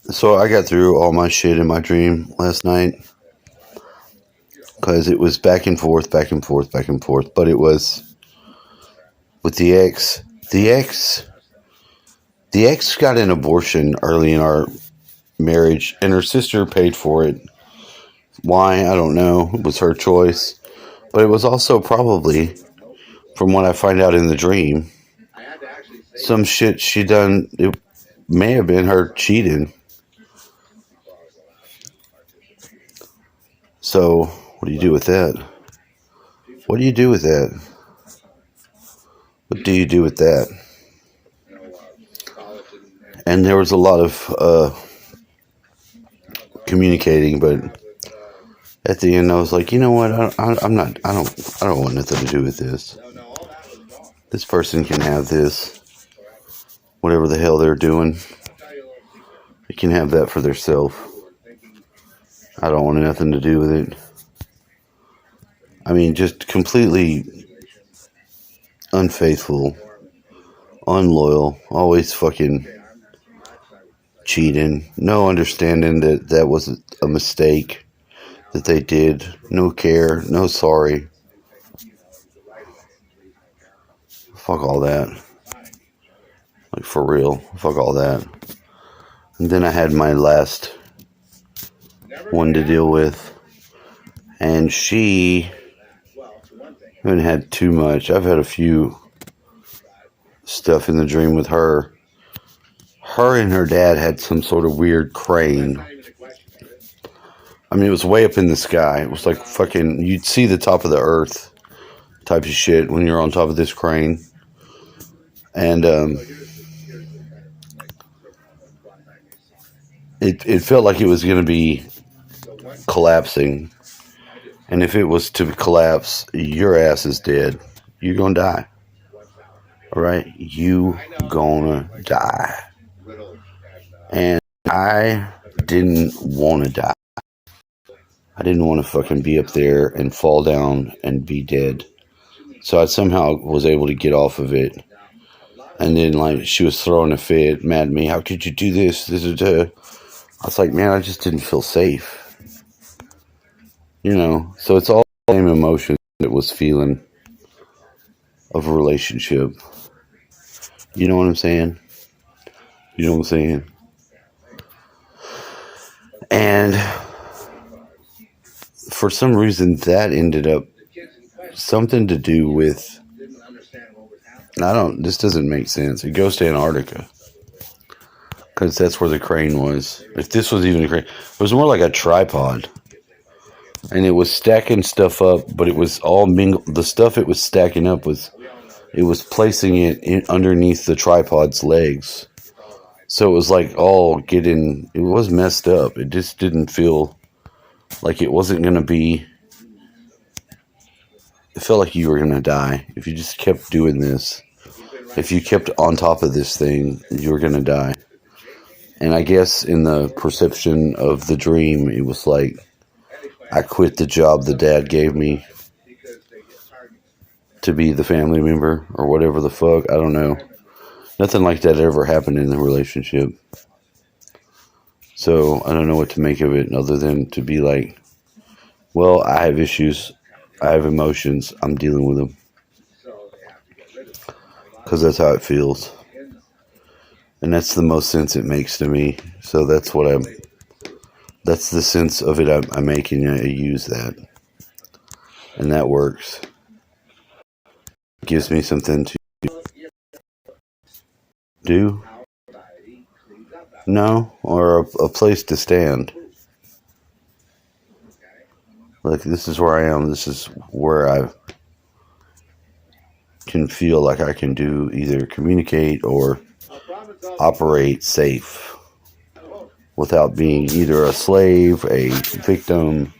So I got through all my shit in my dream last night because it was back and forth, back and forth, back and forth. But it was with the ex. The ex got an abortion early in our marriage, and her sister paid for it. Why? I don't know. It was her choice. But it was also probably, from what I find out in the dream, some shit she done. It may have been her cheating. So, what do you do with that? What do you do with that? What do you do with that? And there was a lot of communicating, but at the end, I was like, you know what? I don't want nothing to do with this. This person can have this, whatever the hell they're doing. They can have that for themselves. I don't want nothing to do with it. I mean, just completely unfaithful, unloyal, always fucking cheating. No understanding that that was a mistake that they did. No care, no sorry. Fuck all that. Like, for real. Fuck all that. And then I had my last one to deal with. And she... I haven't had too much. I've had a few stuff in the dream with her. Her and her dad had some sort of weird crane. I mean, it was way up in the sky. It was like fucking... You'd see the top of the earth type of shit when you're on top of this crane. And it felt like it was going to be collapsing. And if it was to collapse, your ass is dead. You're going to die. All right? You gonna die. And I didn't want to die. I didn't want to fucking be up there and fall down and be dead. So I somehow was able to get off of it. And then, like, she was throwing a fit, mad at me. How could you do this? This is I was like, man, I just didn't feel safe. You know, so it's all the same emotion that was feeling of a relationship. You know what I'm saying? You know what I'm saying? And for some reason, that ended up something to do with... This doesn't make sense. It goes to Antarctica. Because that's where the crane was. If this was even a crane, it was more like a tripod. And it was stacking stuff up, but it was all mingled. The stuff it was stacking up it was placing it underneath the tripod's legs. So it was like it was messed up. It just didn't feel like it wasn't going to be. It felt like you were going to die. If you just kept doing this, if you kept on top of this thing, you were going to die. And I guess in the perception of the dream, it was like, I quit the job the dad gave me to be the family member or whatever the fuck. I don't know. Nothing like that ever happened in the relationship. So I don't know what to make of it other than to be like, well, I have issues. I have emotions. I'm dealing with them. Because that's how it feels. And that's the most sense it makes to me. So that's the sense of it I'm making. I use that. And that works. It gives me something to do. No, or a place to stand. Like, this is where I am. This is where I can feel like I can do either communicate or operate safe without being either a slave, a victim,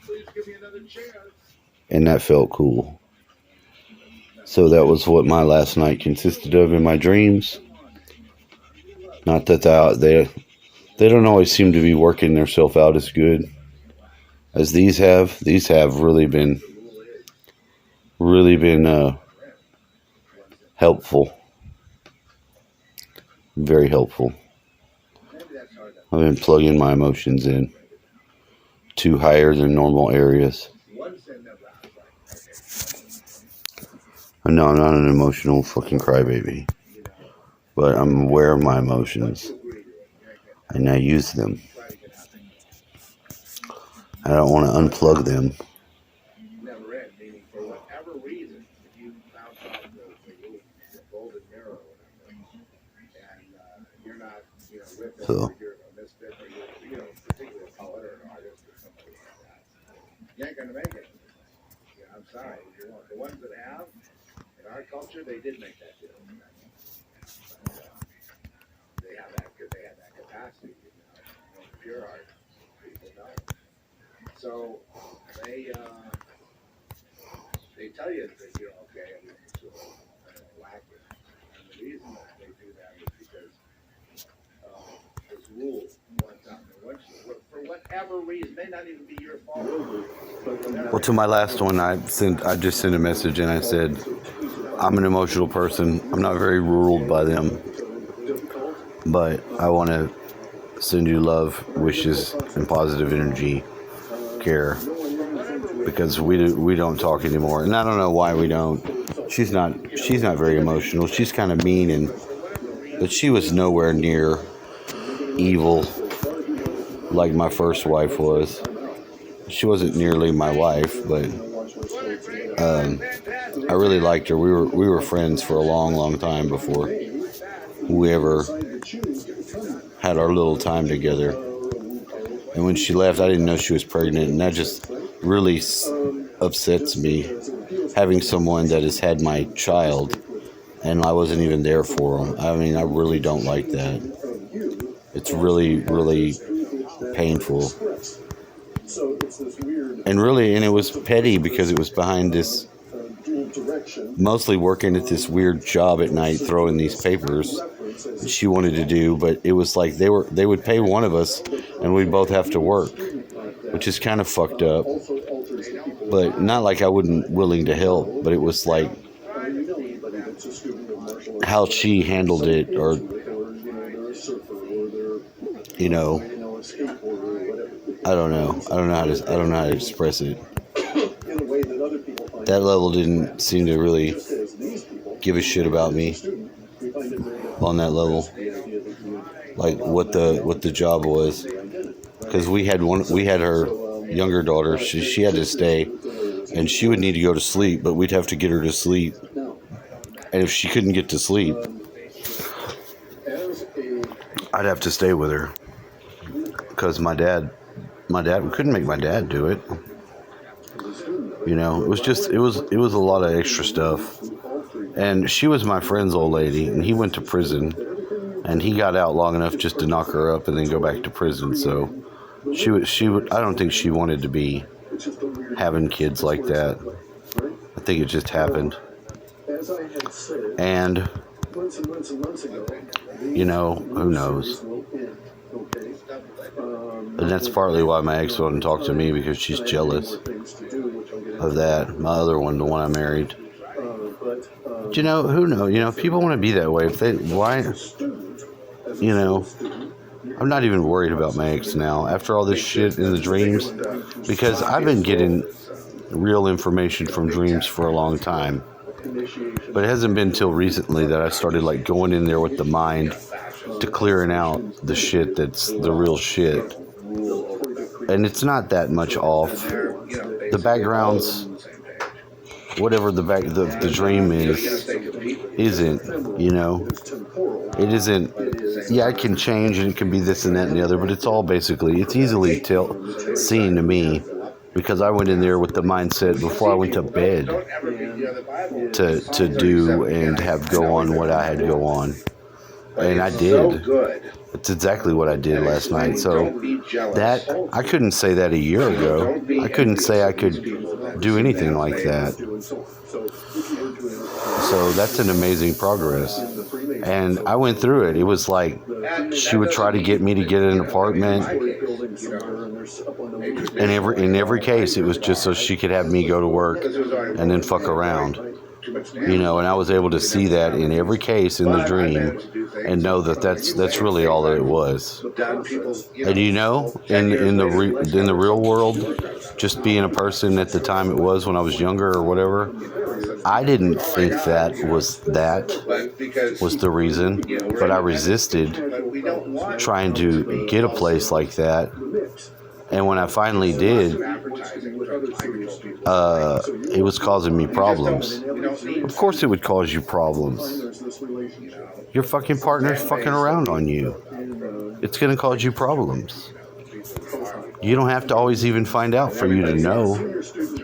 and that felt cool. So that was what my last night consisted of in my dreams. Not that they don't always seem to be working themselves out as good as these have. These have really been helpful. Very helpful. I've been plugging my emotions in to higher than normal areas. No, I'm not an emotional fucking crybaby, but I'm aware of my emotions, and I use them. I don't want to unplug them. So, well, to my last one, I just sent a message and I said, I'm an emotional person. I'm not very ruled by them, but I want to send you love, wishes, and positive energy, care, because we don't talk anymore, and I don't know why we don't. She's not very emotional. She's kind of mean, but she was nowhere near evil like my first wife was. She wasn't nearly my wife, but I really liked her. We were friends for a long time before we ever had our little time together. And when she left, I didn't know she was pregnant, and that just really upsets me. Having someone that has had my child, and I wasn't even there for them. I mean, I really don't like that. It's really painful. And it was petty because it was behind this, mostly working at this weird job at night, throwing these papers she wanted to do, but it was like they would pay one of us and we'd both have to work, which is kind of fucked up. But not like I wouldn't willing to help, but it was like how she handled it, or I don't know. I don't know how to express it. That level didn't seem to really give a shit about me on that level, like what the job was, because we had her younger daughter. She had to stay, and she would need to go to sleep, but we'd have to get her to sleep, and if she couldn't get to sleep, I'd have to stay with her, because my dad we couldn't make my dad do it. It was a lot of extra stuff. And she was my friend's old lady, and he went to prison, and he got out long enough just to knock her up and then go back to prison. So she would I don't think she wanted to be having kids like that. I think it just happened. And who knows? And that's partly why my ex wouldn't talk to me, because she's jealous of that. My other one, the one I married. But, who knows? People want to be that way. I'm not even worried about my ex now after all this shit in the dreams, because I've been getting real information from dreams for a long time. But it hasn't been till recently that I started going in there with the mind to clearing out the shit that's the real shit. And it's not that much off. The backgrounds, whatever the dream isn't, it isn't. Yeah, it can change and it can be this and that and the other, but it's all it's easily seen to me, because I went in there with the mindset before I went to bed to do and have go on what I had to go on. And I did. It's exactly what I did last night. So that, I couldn't say that a year ago. I couldn't say I could do anything like that. So that's an amazing progress. And I went through it. It was like she would try to get me to get an apartment. And in every case, it was just so she could have me go to work and then fuck around. And I was able to see that in every case in the dream and know that that's really all that it was. And in the real world, just being a person at the time it was when I was younger or whatever, I didn't think that was the reason, but I resisted trying to get a place like that. And when I finally did, it was causing me problems. Of course it would cause you problems. Your fucking partner's fucking around on you. It's going to cause you problems. You don't have to always even find out for you to know.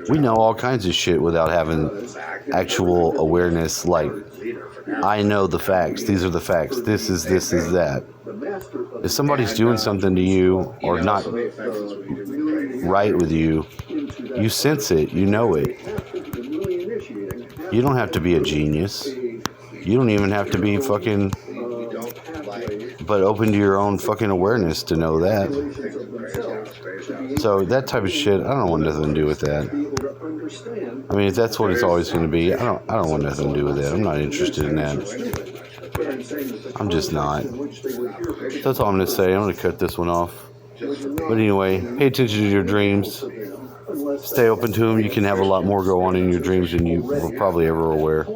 We know all kinds of shit without having actual awareness, like, I know the facts. These are the facts. This is that. If somebody's doing something to you or not right with you, you sense it. You know it. You don't have to be a genius. You don't even have to be fucking, but open to your own fucking awareness to know that. So that type of shit, I don't want nothing to do with that. I mean, if that's what it's always going to be, I don't want nothing to do with that. I'm not interested in that. I'm just not. That's all I'm going to say. I'm going to cut this one off. But anyway, pay attention to your dreams. Stay open to them. You can have a lot more go on in your dreams than you were probably ever aware.